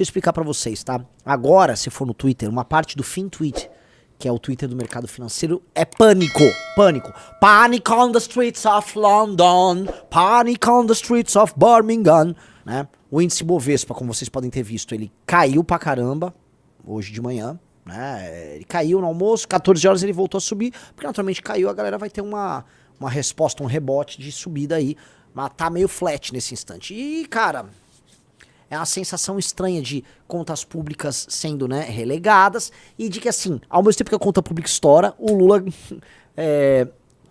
eu explicar pra vocês, tá? Agora, se for no Twitter, uma parte do FinTweet, que é o Twitter do mercado financeiro, é pânico. Pânico. Panic on the streets of London. Panic on the streets of Birmingham. Né? O índice Bovespa, como vocês podem ter visto, ele caiu pra caramba hoje de manhã. Né? Ele caiu no almoço, 14 horas ele voltou a subir, porque naturalmente caiu, a galera vai ter uma resposta, um rebote de subida aí. Mas tá meio flat nesse instante. E, cara... é uma sensação estranha de contas públicas sendo, né, relegadas e de que, assim, ao mesmo tempo que a conta pública estoura, o Lula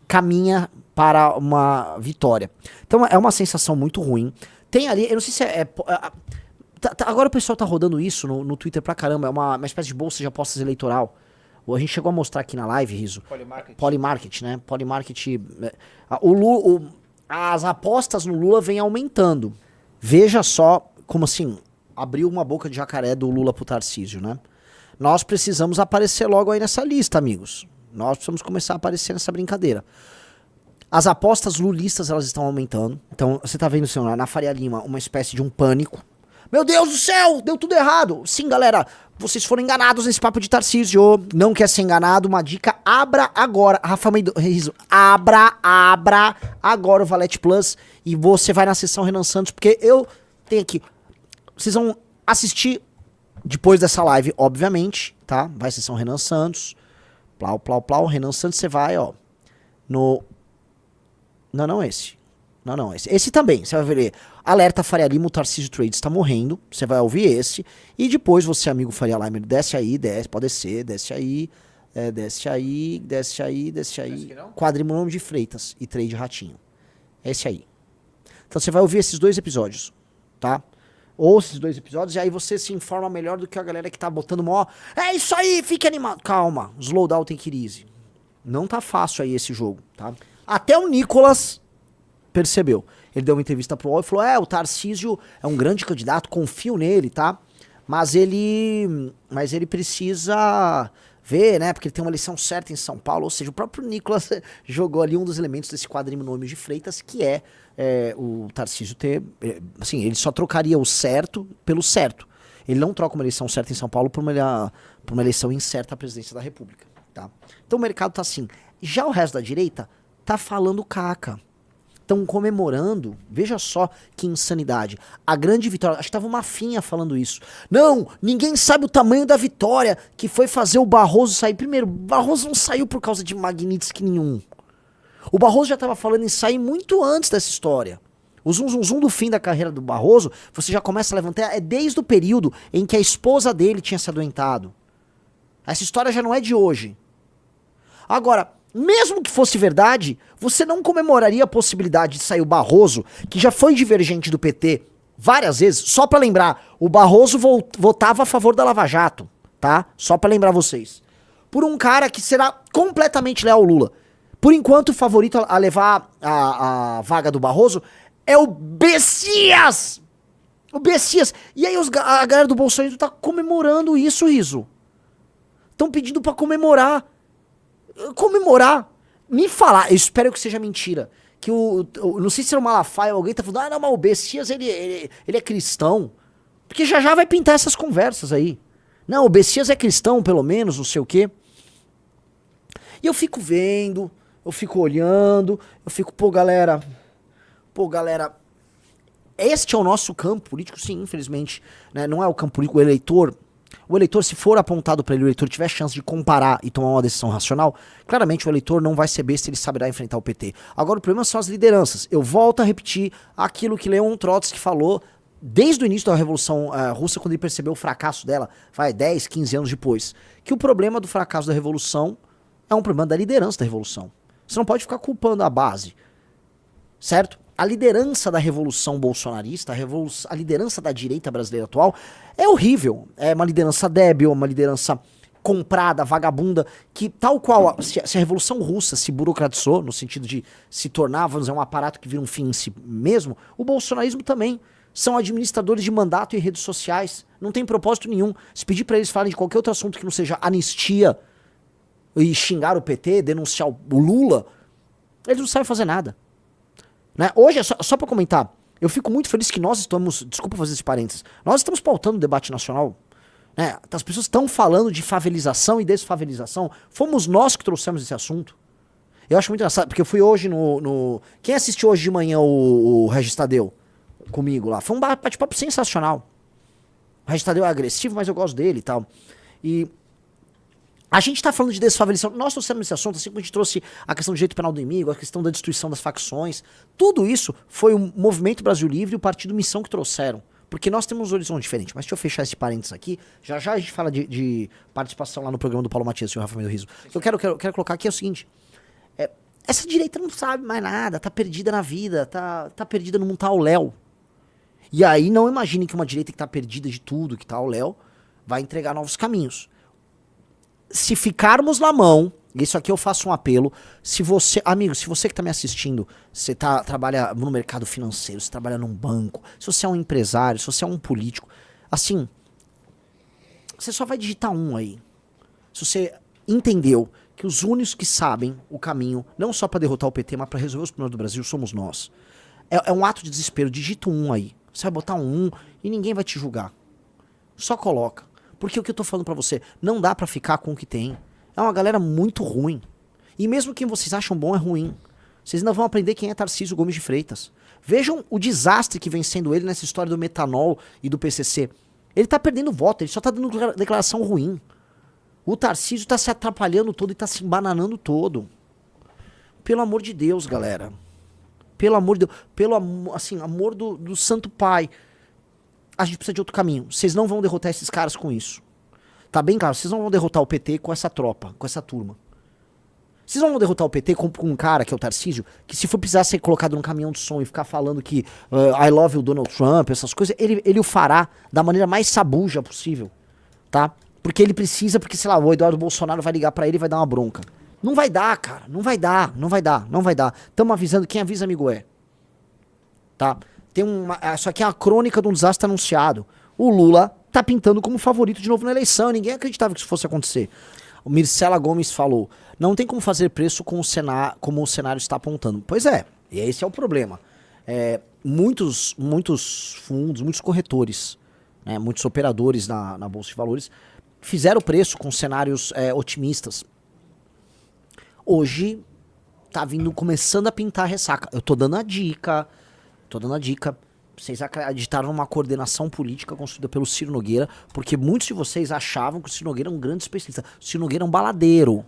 caminha para uma vitória. Então é uma sensação muito ruim. Tem ali, eu não sei se agora o pessoal tá rodando isso no Twitter pra caramba, é uma espécie de bolsa de apostas eleitoral. A gente chegou a mostrar aqui na live, Riso. Polymarket, né? Polymarket. As apostas no Lula vêm aumentando. Veja só como assim, abriu uma boca de jacaré do Lula pro Tarcísio, né? Nós precisamos aparecer logo aí nessa lista, amigos. Nós precisamos começar a aparecer nessa brincadeira. As apostas lulistas, elas estão aumentando. Então, você tá vendo, senhor, na Faria Lima, uma espécie de um pânico. Meu Deus do céu, deu tudo errado. Sim, galera, vocês foram enganados nesse papo de Tarcísio. Não quer ser enganado, uma dica, abra agora. Rafa Riso, abra agora o Valete Plus e você vai na sessão Renan Santos, porque eu tenho aqui... Vocês vão assistir depois dessa live, obviamente, tá? Vai sessão Renan Santos. Plau. Renan Santos, você vai, ó. No... Não esse. Não esse. Esse também, você vai ver. Alerta Faria Lima, o Tarcísio Trades está morrendo. Você vai ouvir esse. E depois você, amigo Faria Lima, desce aí, pode descer, desce aí. Desce aí. Quadrimônio de Freitas e Trade Ratinho. Esse aí. Então você vai ouvir esses dois episódios, tá? Ouça esses dois episódios e aí você se informa melhor do que a galera que tá botando mó... É isso aí, fique animado. Calma, slowdown tem que ir easy. Não tá fácil aí esse jogo, tá? Até o Nicolas percebeu. Ele deu uma entrevista pro UOL e falou, o Tarcísio é um grande candidato, confio nele, tá? Mas ele precisa ver, né? Porque ele tem uma eleição certa em São Paulo. Ou seja, o próprio Nicolas jogou ali um dos elementos desse quadrinômio de Freitas, que é o Tarcísio ter... assim, ele só trocaria o certo pelo certo. Ele não troca uma eleição certa em São Paulo por uma eleição incerta à presidência da República, tá? Então o mercado tá assim. Já o resto da direita tá falando caca. Estão comemorando, veja só que insanidade. A grande vitória, acho que tava uma Finha falando isso. Não, ninguém sabe o tamanho da vitória que foi fazer o Barroso sair. Primeiro, o Barroso não saiu por causa de Magnitsky nenhum. O Barroso já estava falando em sair muito antes dessa história. O zum do fim da carreira do Barroso, você já começa a levantar, é desde o período em que a esposa dele tinha se adoentado. Essa história já não é de hoje. Agora, mesmo que fosse verdade, você não comemoraria a possibilidade de sair o Barroso, que já foi divergente do PT várias vezes. Só pra lembrar, o Barroso votava a favor da Lava Jato, tá? Só pra lembrar vocês. Por um cara que será completamente leal ao Lula. Por enquanto, o favorito a levar a vaga do Barroso é o Bessias! O Bessias! E aí a galera do Bolsonaro tá comemorando isso, Riso. Estão pedindo pra comemorar. Comemorar. Me falar, eu espero que seja mentira. Que não sei se era o Malafaia ou alguém tá falando, não, mas o Bessias, ele é cristão. Porque já vai pintar essas conversas aí. Não, o Bessias é cristão, pelo menos, não sei o quê. E eu fico vendo, eu fico olhando, eu fico, pô, galera, este é o nosso campo político, sim, infelizmente, né? Não é o campo político, o eleitor, se for apontado para ele, o eleitor tiver chance de comparar e tomar uma decisão racional, claramente o eleitor não vai ser besta, ele saberá enfrentar o PT. Agora o problema são as lideranças. Eu volto a repetir aquilo que Leon Trotsky falou desde o início da Revolução Russa, quando ele percebeu o fracasso dela, 10, 15 anos depois, que o problema do fracasso da Revolução é um problema da liderança da Revolução. Você não pode ficar culpando a base, certo? A liderança da Revolução bolsonarista, a liderança da direita brasileira atual é horrível. É uma liderança débil, uma liderança comprada, vagabunda, que tal qual, se a Revolução Russa se burocratizou, no sentido de se tornar, vamos dizer, um aparato que vira um fim em si mesmo, o bolsonarismo também. São administradores de mandato e redes sociais. Não tem propósito nenhum. Se pedir pra eles falarem de qualquer outro assunto que não seja anistia e xingar o PT, denunciar o Lula, eles não sabem fazer nada. Né? Hoje, só pra comentar, Eu fico muito feliz que nós estamos, desculpa fazer esse parênteses, nós estamos pautando o debate nacional, né? As pessoas estão falando de favelização e desfavelização, fomos nós que trouxemos esse assunto. Eu acho muito engraçado, porque eu fui hoje Quem assistiu hoje de manhã o Regis Tadeu comigo lá? Foi um bate-papo sensacional. O Regis Tadeu é agressivo, mas eu gosto dele e tal. E a gente tá falando de desfavelização. Nós trouxemos esse assunto, assim como a gente trouxe a questão do direito penal do inimigo, a questão da destruição das facções. Tudo isso foi o Movimento Brasil Livre e o Partido Missão que trouxeram. Porque nós temos um horizonte diferente. Mas deixa eu fechar esse parênteses aqui. Já já a gente fala de participação lá no programa do Paulo Matias e o Rafael do Riso. O que eu quero colocar aqui é o seguinte. Essa direita não sabe mais nada, tá perdida na vida, tá perdida no mundo, tá ao léu. E aí não imagine que uma direita que tá perdida de tudo, que tá ao léu, vai entregar novos caminhos. Se ficarmos na mão, isso aqui eu faço um apelo, amigo, se você que tá me assistindo, você trabalha no mercado financeiro, você trabalha num banco, se você é um empresário, se você é um político, assim, você só vai digitar um aí. Se você entendeu que os únicos que sabem o caminho, não só para derrotar o PT, mas para resolver os problemas do Brasil, somos nós. É um ato de desespero, digita um aí. Você vai botar um e ninguém vai te julgar. Só coloca. Porque o que eu tô falando pra você, não dá pra ficar com o que tem. É uma galera muito ruim. E mesmo quem vocês acham bom é ruim. Vocês ainda vão aprender quem é Tarcísio Gomes de Freitas. Vejam o desastre que vem sendo ele nessa história do metanol e do PCC. Ele tá perdendo voto, ele só tá dando declaração ruim. O Tarcísio tá se atrapalhando todo e tá se embananando todo. Pelo amor de Deus, galera. Pelo amor de Deus. Pelo amor, assim, amor do Santo Pai. A gente precisa de outro caminho. Vocês não vão derrotar esses caras com isso. Tá bem claro, vocês não vão derrotar o PT com essa tropa, com essa turma. Vocês não vão derrotar o PT com um cara, que é o Tarcísio, que se for precisar ser colocado num caminhão de som e ficar falando que I love o Donald Trump, essas coisas, ele o fará da maneira mais sabuja possível, tá? Porque ele precisa, porque, sei lá, o Eduardo Bolsonaro vai ligar pra ele e vai dar uma bronca. Não vai dar, cara. Não vai dar. Tamo avisando, quem avisa, amigo, é. Tá? Isso aqui é a crônica de um desastre anunciado. O Lula tá pintando como favorito de novo na eleição. Ninguém acreditava que isso fosse acontecer. O Mircela Gomes falou, não tem como fazer preço como o cenário está apontando. Pois é, e esse é o problema. Muitos fundos, muitos corretores, né, muitos operadores na Bolsa de Valores fizeram preço com cenários otimistas. Hoje tá começando a pintar a ressaca. Eu tô dando a dica. Vocês acreditaram numa coordenação política construída pelo Ciro Nogueira, porque muitos de vocês achavam que o Ciro Nogueira é um grande especialista. O Ciro Nogueira é um baladeiro.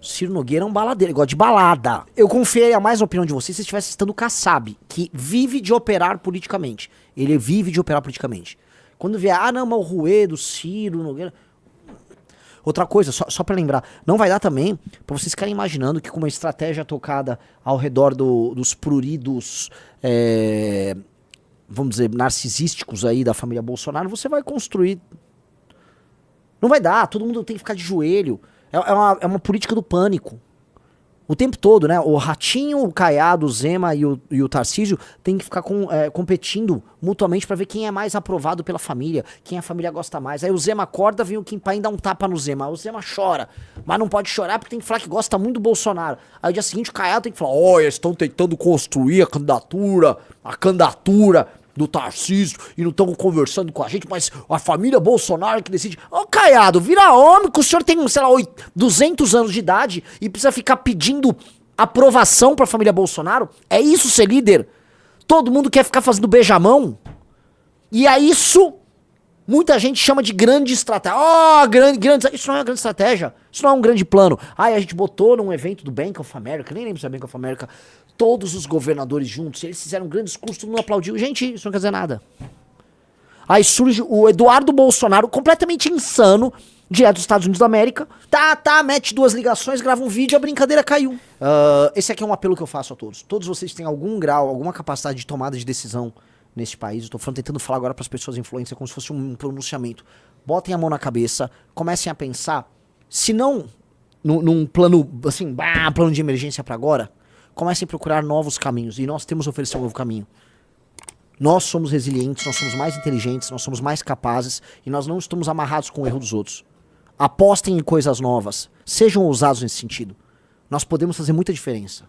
Ele gosta de balada. Eu confiei mais na opinião de vocês se estivesse citando o Kassab, que vive de operar politicamente. Ele vive de operar politicamente. Quando vier, não, mas o Ruedo, Ciro Nogueira... Outra coisa, só pra lembrar, não vai dar também pra vocês ficarem imaginando que com uma estratégia tocada ao redor dos pruridos, vamos dizer, narcisísticos aí da família Bolsonaro, você vai construir... Não vai dar, todo mundo tem que ficar de joelho. É uma política do pânico. O tempo todo, né? O Ratinho, o Caiado, o Zema e o Tarcísio tem que ficar competindo mutuamente pra ver quem é mais aprovado pela família, quem a família gosta mais. Aí o Zema acorda, vem o Kim Paim dar um tapa no Zema. Aí o Zema chora, mas não pode chorar porque tem que falar que gosta muito do Bolsonaro. Aí o dia seguinte o Caiado tem que falar, olha, estão tentando construir a candidatura do Tarcísio e não estão conversando com a gente, mas a família Bolsonaro que decide. Ô, Caiado, vira homem, que o senhor tem, sei lá, 200 anos de idade e precisa ficar pedindo aprovação pra família Bolsonaro? É isso ser líder? Todo mundo quer ficar fazendo beijamão? E é isso, muita gente chama de grande estratégia. Isso não é uma grande estratégia, isso não é um grande plano. A gente botou num evento do Bank of America, nem lembro se é Bank of America, todos os governadores juntos, eles fizeram um grande discurso, todo mundo aplaudiu. Gente, isso não quer dizer nada. Aí surge o Eduardo Bolsonaro, completamente insano, direto dos Estados Unidos da América. Mete 2 ligações, grava um vídeo, a brincadeira caiu. Esse aqui é um apelo que eu faço a todos. Todos vocês têm algum grau, alguma capacidade de tomada de decisão neste país. Eu tô tentando falar agora pras pessoas influência como se fosse um pronunciamento. Botem a mão na cabeça, comecem a pensar, se não num plano, assim, plano de emergência pra agora, comecem a procurar novos caminhos. E nós temos a oferecer um novo caminho. Nós somos resilientes, nós somos mais inteligentes, nós somos mais capazes e nós não estamos amarrados com o erro dos outros. Apostem em coisas novas. Sejam ousados nesse sentido. Nós podemos fazer muita diferença.